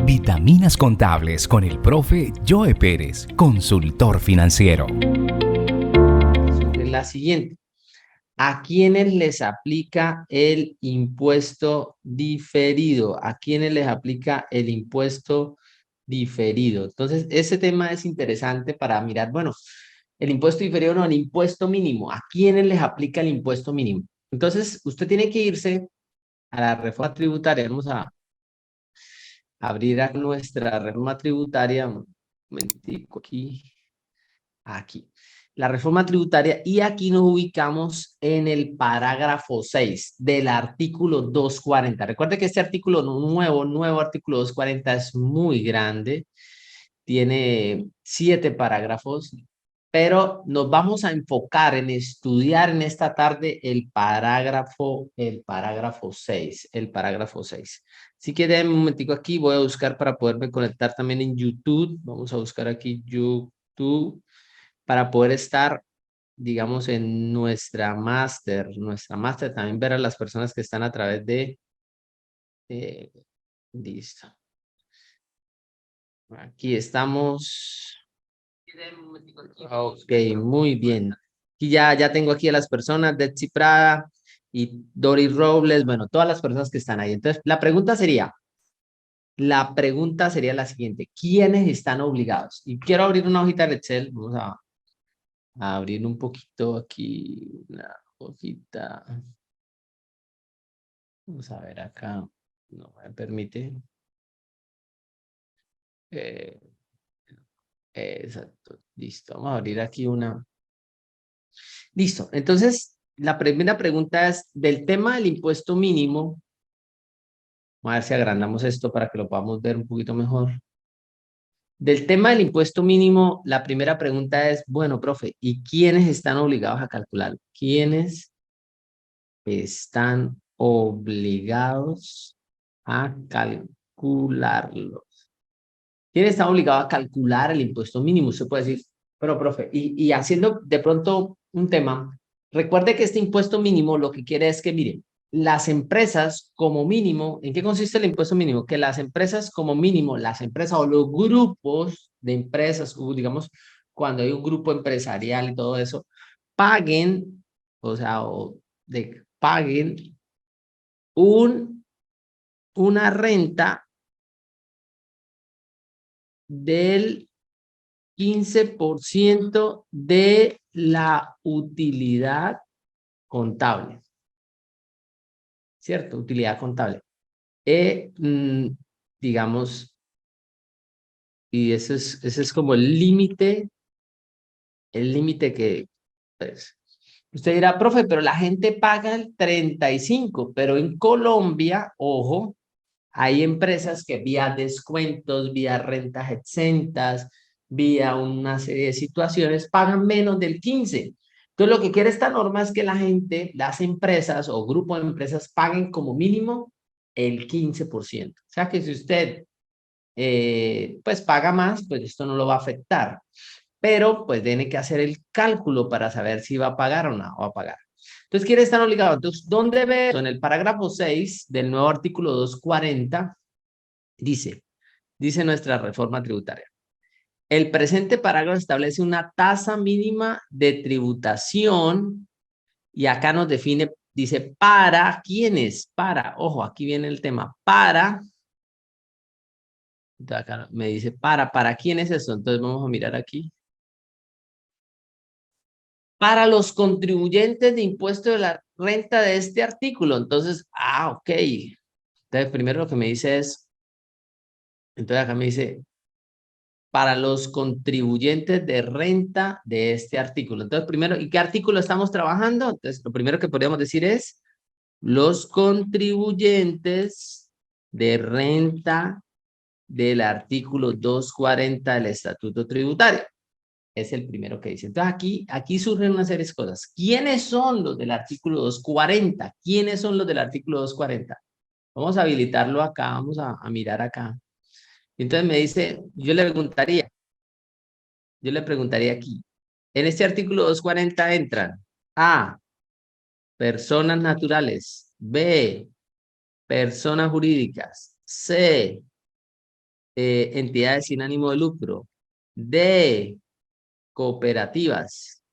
Vitaminas Contables con el profe Joe Pérez, consultor financiero. Es la siguiente. ¿A quiénes les aplica el impuesto diferido? ¿A quiénes les aplica el impuesto diferido? Entonces, ese tema es interesante para mirar, bueno, el impuesto diferido no, el impuesto mínimo. ¿A quiénes les aplica el impuesto mínimo? Entonces, usted tiene que irse a la reforma tributaria. Vamos a abrir a nuestra reforma tributaria. Un momentico aquí. Aquí. La reforma tributaria, y aquí nos ubicamos en el parágrafo 6 del artículo 240. Recuerde que este artículo nuevo artículo 240 es muy grande, tiene 7 parágrafos, pero nos vamos a enfocar en estudiar en esta tarde el parágrafo 6, el parágrafo 6. Así que déjenme un momentico aquí, voy a buscar para poderme conectar también en YouTube. Vamos a buscar aquí YouTube para poder estar, digamos, en nuestra máster, también ver a las personas que están a través de, eh, listo. Aquí estamos. Ok, muy bien. Y ya tengo aquí a las personas, Detsy Prada y Doris Robles, bueno, todas las personas que están ahí. Entonces, la pregunta sería la siguiente: ¿quiénes están obligados? Y quiero abrir una hojita de Excel, vamos a abrir un poquito aquí, una hojita. Vamos a ver acá, no me permite. Eh, exacto, listo. Vamos a abrir aquí una. Listo. Entonces, la primera pregunta es del tema del impuesto mínimo. Vamos a ver si agrandamos esto para que lo podamos ver un poquito mejor. Del tema del impuesto mínimo, la primera pregunta es, bueno, profe, ¿y quiénes están obligados a calcularlo? ¿Quiénes están obligados a calcularlo? ¿Quién está obligado a calcular el impuesto mínimo? Usted puede decir, pero profe, y haciendo de pronto un tema, recuerde que este impuesto mínimo lo que quiere es que, miren, las empresas como mínimo, ¿en qué consiste el impuesto mínimo? Que las empresas como mínimo, las empresas o los grupos de empresas, digamos, cuando hay un grupo empresarial y todo eso, paguen, o sea, paguen una renta del 15% de la utilidad contable, ¿cierto? Utilidad contable. Eh, mm, digamos, y ese es como el límite que, pues, usted dirá, profe, pero la gente paga el 35%, pero en Colombia, ojo, hay empresas que vía descuentos, vía rentas exentas, vía una serie de situaciones, pagan menos del 15%. Entonces, lo que quiere esta norma es que la gente, las empresas o grupos de empresas paguen como mínimo el 15%. O sea que si usted pues paga más, pues esto no lo va a afectar. Pero pues tiene que hacer el cálculo para saber si va a pagar o no va a pagar. Entonces, ¿quiénes están obligados? Entonces, ¿dónde ve eso? En el parágrafo 6 del nuevo artículo 240, dice nuestra reforma tributaria. El presente parágrafo establece una tasa mínima de tributación y acá nos define, dice, ¿para quiénes? Ojo, aquí viene el tema, acá me dice, ¿para quién es eso? Entonces vamos a mirar aquí. Para los contribuyentes de impuesto de la renta de este artículo. Entonces, ok. Entonces, primero lo que me dice es, entonces acá me dice, para los contribuyentes de renta de este artículo. Entonces, primero, ¿y qué artículo estamos trabajando? Entonces, lo primero que podríamos decir es los contribuyentes de renta del artículo 240 del Estatuto Tributario. Es el primero que dice. Entonces, aquí surgen una serie de cosas. ¿Quiénes son los del artículo 240? ¿Quiénes son los del artículo 240? Vamos a habilitarlo acá, vamos a mirar acá. Entonces me dice, yo le preguntaría aquí, en este artículo 240 entran A, personas naturales, B, personas jurídicas, C, entidades sin ánimo de lucro. D, cooperativas.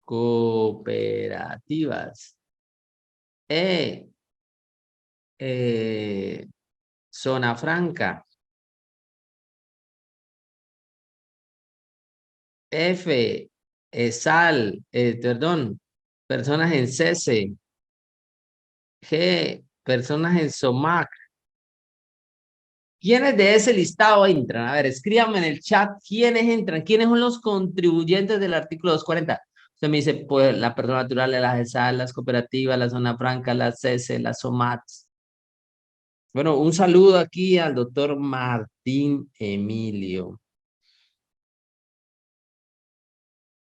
Cooperativas. E, zona franca. F, ESAL, perdón, personas en cese. G, personas en SOMAC. ¿Quiénes de ese listado entran? A ver, escríbanme en el chat quiénes entran, quiénes son los contribuyentes del artículo 240. Usted me dice, pues, la persona natural, las ESAL, las cooperativas, la zona franca, las cese, las SOMATs. Bueno, un saludo aquí al doctor Martín Emilio.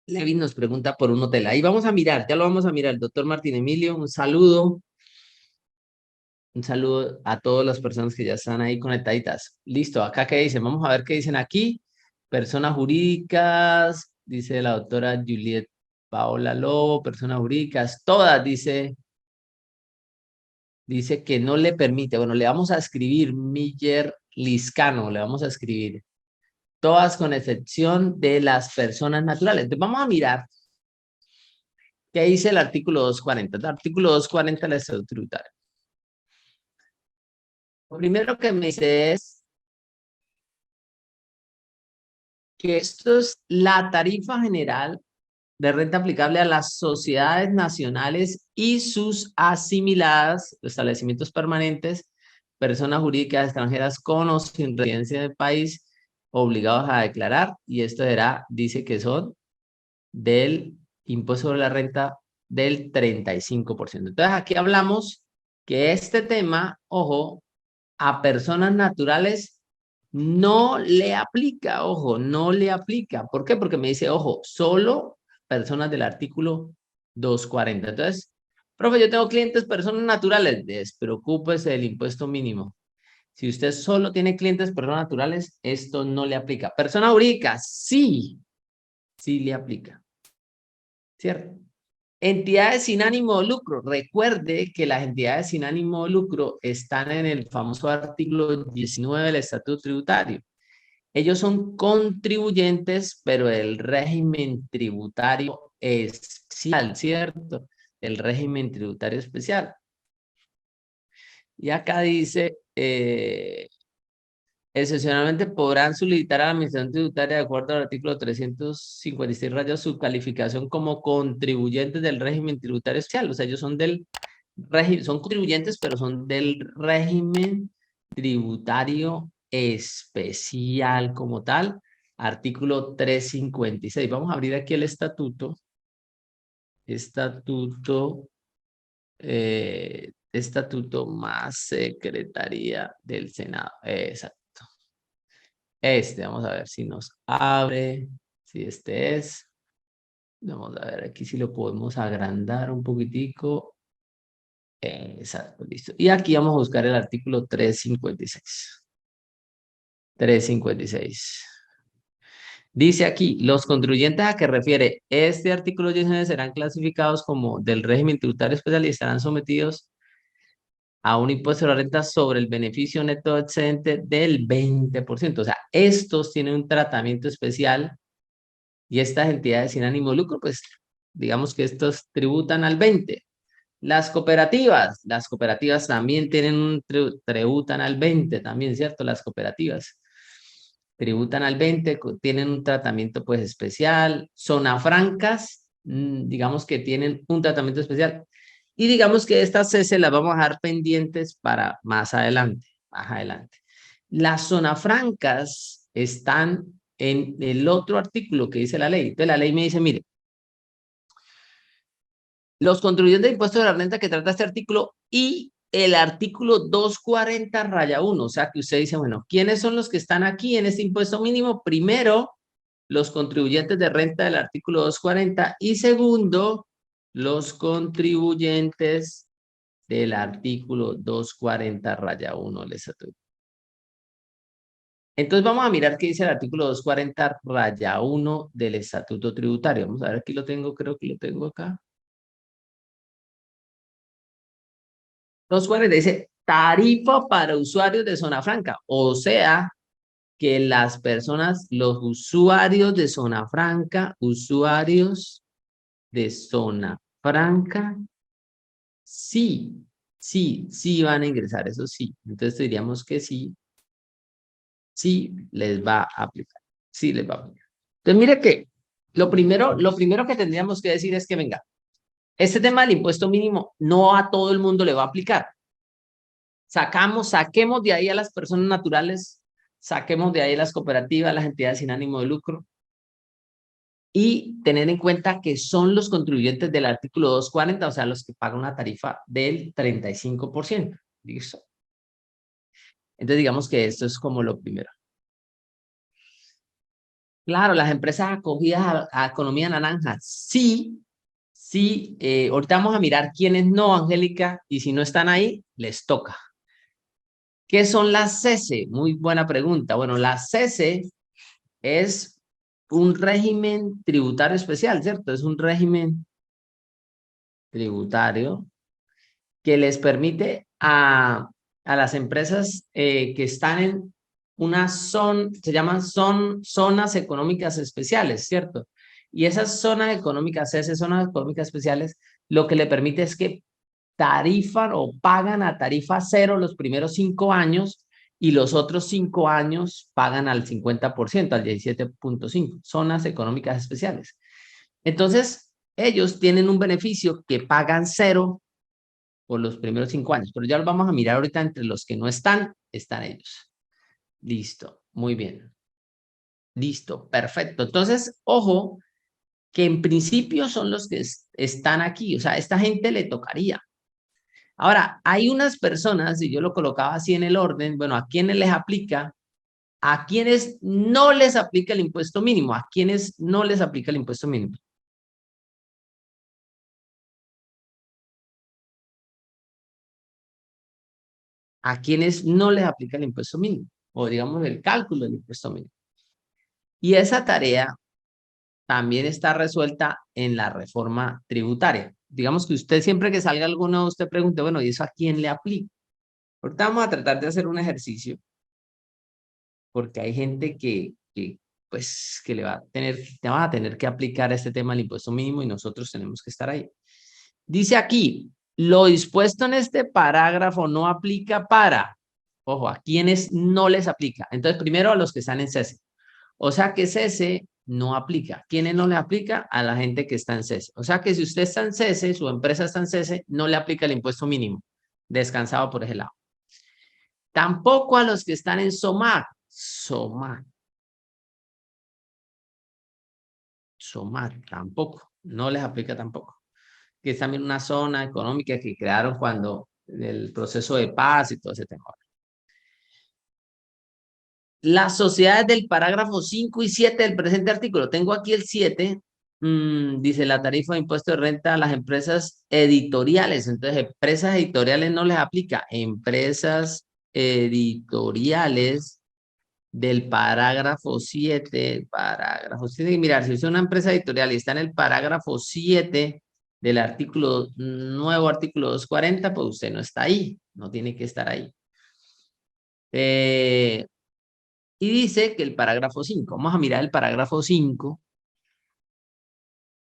Levin nos pregunta por un hotel. Ahí vamos a mirar, ya lo vamos a mirar. El doctor Martín Emilio, un saludo. Un saludo a todas las personas que ya están ahí conectaditas. Listo, acá qué dicen. Vamos a ver qué dicen aquí. Personas jurídicas, dice la doctora Juliet Paola Lobo, personas jurídicas, todas, dice que no le permite. Bueno, le vamos a escribir Miller Liscano, le vamos a escribir. Todas con excepción de las personas naturales. Entonces vamos a mirar qué dice el artículo 240. El artículo 240 del Estatuto Tributario. Lo primero que me dice es que esto es la tarifa general de renta aplicable a las sociedades nacionales y sus asimiladas, establecimientos permanentes, personas jurídicas extranjeras con o sin residencia en el país, obligados a declarar, y esto era, dice que son del impuesto sobre la renta del 35%. Entonces aquí hablamos que este tema, ojo, a personas naturales no le aplica, ojo, no le aplica. ¿Por qué? Porque me dice, ojo, solo personas del artículo 240. Entonces, profe, yo tengo clientes, personas naturales, despreocúpese del impuesto mínimo. Si usted solo tiene clientes, personas naturales, esto no le aplica. Persona jurídica, sí, sí le aplica. ¿Cierto? Entidades sin ánimo de lucro. Recuerde que las entidades sin ánimo de lucro están en el famoso artículo 19 del Estatuto Tributario. Ellos son contribuyentes, pero del régimen tributario especial, ¿cierto? El régimen tributario especial. Y acá dice, excepcionalmente podrán solicitar a la Administración Tributaria, de acuerdo al artículo 356 rayas, su calificación como contribuyentes del régimen tributario especial. O sea, ellos son del régimen, son contribuyentes, pero son del régimen tributario especial como tal. Artículo 356. Vamos a abrir aquí el estatuto. Estatuto más Secretaría del Senado. Exacto. Vamos a ver si nos abre, si este es. Vamos a ver aquí si lo podemos agrandar un poquitico. Exacto, listo. Y aquí vamos a buscar el artículo 356. 356. Dice aquí, los contribuyentes a que refiere este artículo 19 serán clasificados como del régimen tributario especial y estarán sometidos a un impuesto de la renta sobre el beneficio neto excedente del 20%. O sea, estos tienen un tratamiento especial y estas entidades sin ánimo de lucro, pues digamos que estos tributan al 20%. Las cooperativas también tienen tributan al 20% también, ¿cierto? Las cooperativas tributan al 20%, tienen un tratamiento pues especial. Zona francas, digamos que tienen un tratamiento especial. Y digamos que estas se las vamos a dejar pendientes para más adelante, más adelante. Las zonas francas están en el otro artículo que dice la ley. Entonces la ley me dice, mire, los contribuyentes de impuestos de la renta que trata este artículo y el artículo 240 raya 1. O sea que usted dice, bueno, ¿quiénes son los que están aquí en este impuesto mínimo? Primero, los contribuyentes de renta del artículo 240 y segundo, los contribuyentes del artículo 240 raya 1 del estatuto. Entonces vamos a mirar qué dice el artículo 240 raya 1 del estatuto tributario. Vamos a ver, aquí lo tengo, creo que lo tengo acá. 240 dice, tarifa para usuarios de zona franca. O sea, que las personas, los usuarios de zona franca, sí, sí van a ingresar, eso sí. Entonces diríamos que sí, sí les va a aplicar, sí les va a aplicar. Entonces mire que lo primero que tendríamos que decir es que venga, este tema del impuesto mínimo no a todo el mundo le va a aplicar. Saquemos de ahí a las personas naturales, saquemos de ahí las cooperativas, las entidades sin ánimo de lucro, y tener en cuenta que son los contribuyentes del artículo 240, o sea, los que pagan una tarifa del 35%. ¿Listo? Entonces, digamos que esto es como lo primero. Claro, las empresas acogidas a economía naranja, sí, sí. Ahorita vamos a mirar quiénes no, Angélica, y si no están ahí, les toca. ¿Qué son las CESE? Muy buena pregunta. Bueno, la CESE es un régimen tributario especial, ¿cierto? Es un régimen tributario que les permite a las empresas que están en una zona, se llaman zonas económicas especiales, ¿cierto? Y esas zonas económicas, esas zonas económicas especiales, lo que le permite es que tarifan o pagan a tarifa cero los primeros 5 años y los otros 5 años pagan al 50%, al 17.5, zonas económicas especiales. Entonces, ellos tienen un beneficio que pagan cero por los primeros 5 años, pero ya los vamos a mirar ahorita entre los que no están ellos. Listo, muy bien. Listo, perfecto. Entonces, ojo, que en principio son los que están aquí, o sea, a esta gente le tocaría. Ahora, hay unas personas, y yo lo colocaba así en el orden, bueno, ¿a quiénes les aplica? ¿A quienes no les aplica el impuesto mínimo? ¿A quienes no les aplica el impuesto mínimo? ¿A quienes no les aplica el impuesto mínimo? O digamos el cálculo del impuesto mínimo. Y esa tarea también está resuelta en la reforma tributaria. Digamos que usted siempre que salga alguno, usted pregunte, bueno, ¿y eso a quién le aplica? Ahorita vamos a tratar de hacer un ejercicio, porque hay gente pues, que te va a tener que aplicar este tema del impuesto mínimo y nosotros tenemos que estar ahí. Dice aquí, lo dispuesto en este parágrafo no aplica para, ojo, a quienes no les aplica. Entonces, primero a los que están en cese. O sea que cese no aplica. ¿Quiénes no le aplica? A la gente que está en cese. O sea que si usted está en cese, su empresa está en cese, no le aplica el impuesto mínimo. Descansado por ese lado. Tampoco a los que están en SOMAC. SOMAC, tampoco. No les aplica tampoco. Que es también una zona económica que crearon cuando el proceso de paz y todo ese tema. Las sociedades del parágrafo 5 y 7 del presente artículo. Tengo aquí el 7. Dice la tarifa de impuesto de renta a las empresas editoriales. Entonces, empresas editoriales no les aplica. Empresas editoriales del parágrafo 7. Parágrafo 7. Mirar, si es una empresa editorial y está en el parágrafo 7 del artículo, nuevo artículo 240, pues usted no está ahí. No tiene que estar ahí. Y dice que el parágrafo 5, vamos a mirar el parágrafo 5.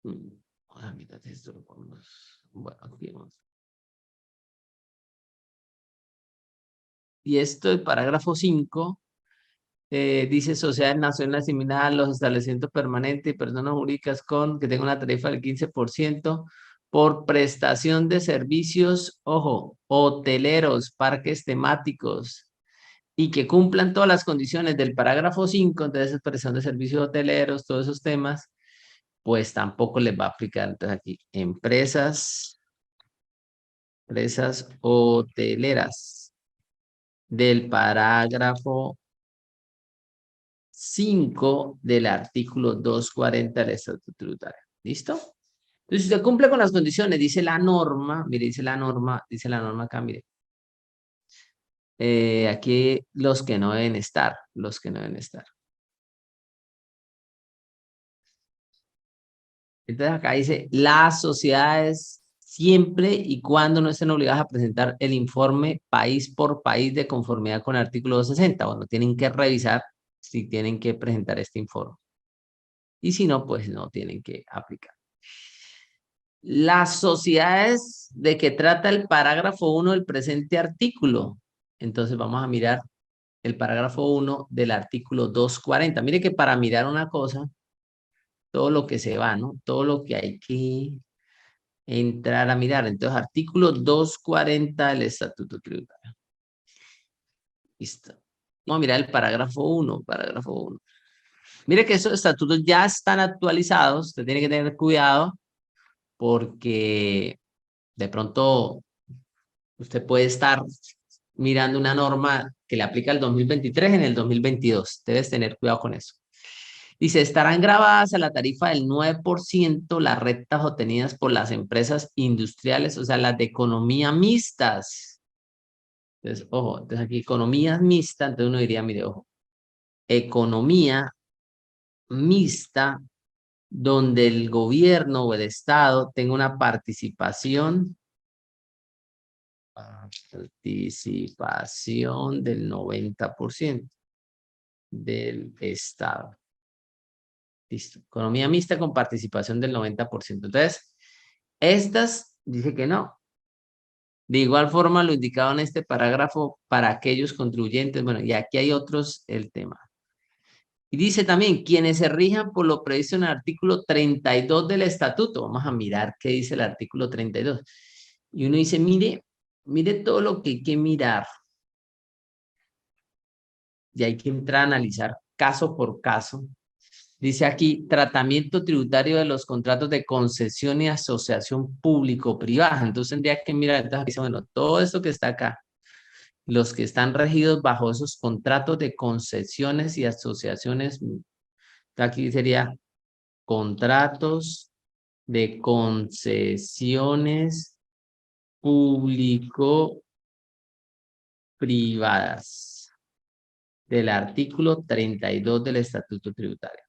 Mirad esto, lo ponemos. Bueno, aquí vamos. Y esto, el parágrafo 5, dice sociedades nacionales similares a los establecimientos permanentes y personas jurídicas que tengan una tarifa del 15% por prestación de servicios, ojo, hoteleros, parques temáticos, y que cumplan todas las condiciones del parágrafo 5, entonces prestación de servicios hoteleros, todos esos temas, pues tampoco les va a aplicar. Entonces aquí, empresas hoteleras del parágrafo 5 del artículo 240 del Estatuto Tributario. ¿Listo? Entonces, si usted cumple con las condiciones, dice la norma, mire, dice la norma acá, mire. Aquí los que no deben estar, Entonces acá dice las sociedades siempre y cuando no estén obligadas a presentar el informe país por país de conformidad con el artículo 260. Bueno, tienen que revisar si tienen que presentar este informe. Y si no, pues no tienen que aplicar. Las sociedades de que trata el parágrafo 1 del presente artículo. Entonces vamos a mirar el parágrafo 1 del artículo 240. Mire que para mirar una cosa, todo lo que se va, ¿no? Todo lo que hay que entrar a mirar. Entonces, artículo 240 del Estatuto Tributario. Listo. Vamos a mirar el parágrafo 1, parágrafo 1. Mire que esos estatutos ya están actualizados. Usted tiene que tener cuidado porque de pronto usted puede estar mirando una norma que le aplica el 2023 en el 2022. Debes tener cuidado con eso. Dice, estarán grabadas a la tarifa del 9% las rentas obtenidas por las empresas industriales, o sea, las de economía mixtas. Entonces, ojo, entonces aquí economías mixtas, entonces uno diría, mire, ojo, economía mixta donde el gobierno o el Estado tenga una participación del 90% del Estado. Listo. Economía mixta con participación del 90%. Entonces, estas dice que no. De igual forma, lo indicado en este parágrafo para aquellos contribuyentes. Bueno, y aquí hay otros el tema. Y dice también, quienes se rijan por lo previsto en el artículo 32 del estatuto. Vamos a mirar qué dice el artículo 32. Y uno dice, mire todo lo que hay que mirar. Y hay que entrar a analizar caso por caso. Dice aquí, tratamiento tributario de los contratos de concesión y asociación público-privada. Entonces tendría que mirar, entonces dice, bueno, todo esto que está acá, los que están regidos bajo esos contratos de concesiones y asociaciones, aquí sería contratos de concesiones público-privadas del artículo 32 del Estatuto Tributario.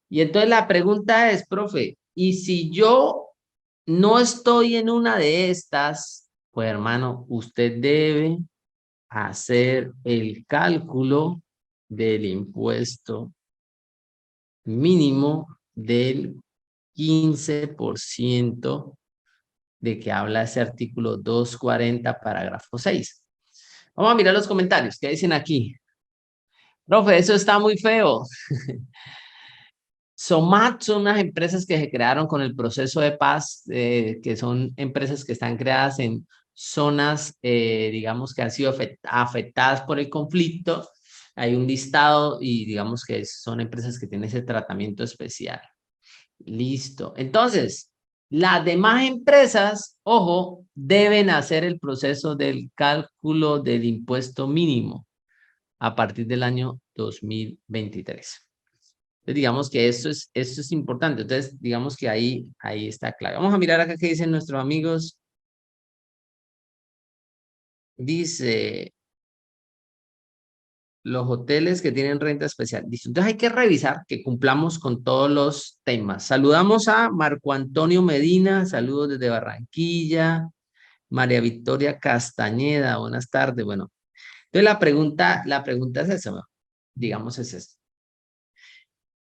Y entonces la pregunta es, profe, ¿y si yo no estoy en una de estas? Pues hermano, usted debe hacer el cálculo del impuesto mínimo del 15% de que habla ese artículo 240, parágrafo 6. Vamos a mirar los comentarios. ¿Qué dicen aquí? Profe, eso está muy feo. SOMAT son unas empresas que se crearon con el proceso de paz, que son empresas que están creadas en zonas, digamos, que han sido afectadas por el conflicto. Hay un listado y digamos que son empresas que tienen ese tratamiento especial. Listo. Entonces, las demás empresas, ojo, deben hacer el proceso del cálculo del impuesto mínimo a partir del año 2023. Entonces, digamos que esto es importante. Entonces, digamos que ahí está clave. Vamos a mirar acá qué dicen nuestros amigos. Dice, los hoteles que tienen renta especial. Listo. Entonces, hay que revisar que cumplamos con todos los temas. Saludamos a Marco Antonio Medina. Saludos desde Barranquilla. María Victoria Castañeda. Buenas tardes. Bueno, entonces la pregunta es esa, ¿no? Digamos es esta.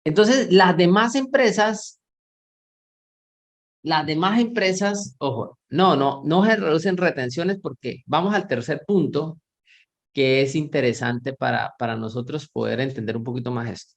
Entonces, las demás empresas, ojo, no se reducen retenciones porque vamos al tercer punto que es interesante para nosotros poder entender un poquito más esto.